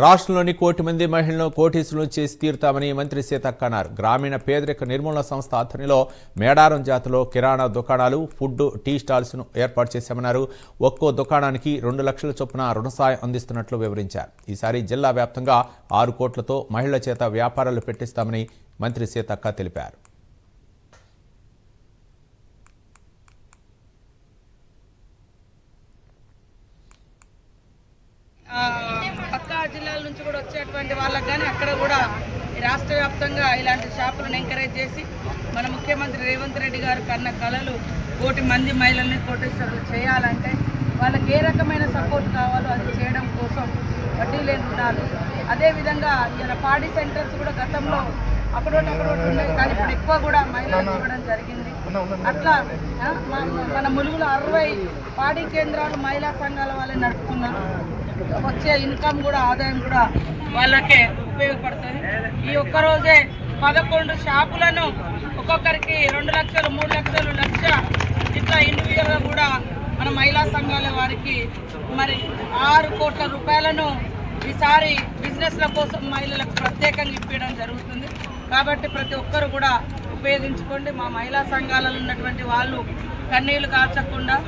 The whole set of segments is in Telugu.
రాష్ట్రంలోని 1 కోటి మంది మహిళలను కోటీసులను చేసి తీరుతామని మంత్రి సీతక్క అన్నారు. గ్రామీణ పేదరిక నిర్మూలన సంస్థ ఆధ్వర్యంలో మేడారం జాతిలో కిరాణా దుకాణాలు, ఫుడ్, టీ స్టాల్స్ ను ఏర్పాటు చేశామన్నారు. ఒక్కో దుకాణానికి 2 లక్షల చొప్పున రుణ సాయం అందిస్తున్నట్లు వివరించారు. ఈసారి జిల్లా వ్యాప్తంగా 6 కోట్లతో మహిళల చేత వ్యాపారాలు పెట్టిస్తామని మంత్రి సీతక్క తెలిపారు. పక్కా జిల్లాల నుంచి కూడా వచ్చేటువంటి వాళ్ళకి కానీ అక్కడ కూడా రాష్ట్ర వ్యాప్తంగా ఇలాంటి షాపులను ఎంకరేజ్ చేసి మన ముఖ్యమంత్రి రేవంత్ రెడ్డి గారు కన్న కళలు 1 కోటి మంది మహిళల్ని కోటీశ్వరులు చేయాలంటే వాళ్ళకి ఏ రకమైన సపోర్ట్ కావాలో అది చేయడం కోసం వడ్డీ లేని రుణాలు, అదేవిధంగా ఇలా పాడి సెంటర్స్ కూడా గతంలో అక్కడోటి ఉండేవి కానీ ఇప్పుడు ఎక్కువ కూడా మహిళలకు ఇవ్వడం జరిగింది. అట్లా మన ములుగులో 60 పాడి కేంద్రాలు మహిళా సంఘాల వాళ్ళే నడుపుతున్నారు. వచ్చే ఇన్కమ్ కూడా ఆదాయం కూడా వాళ్ళకే ఉపయోగపడుతుంది. ఈ ఒక్కరోజే 11 షాపులను ఒక్కొక్కరికి 2 లక్షలు, 3 లక్షలు, లక్ష ఇట్లా ఇండివిజువల్గా కూడా మన మహిళా సంఘాల వారికి మరి 6 కోట్ల రూపాయలను ఈసారి బిజినెస్ల కోసం మహిళలకు ప్రత్యేకంగా ఇప్పించడం జరుగుతుంది. కాబట్టి ప్రతి ఒక్కరు కూడా ఉపయోగించుకోండి. మా మహిళా సంఘాలలో ఉన్నటువంటి వాళ్ళు కన్నీళ్లు కార్చకుండా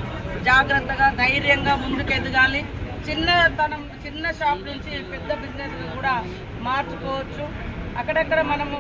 జాగ్రత్తగా ధైర్యంగా ముందుకు ఎదగాలి. చిన్న షాప్ నుంచి పెద్ద బిజినెస్ కూడా మార్చుకోవచ్చు. అక్కడక్కడ మనము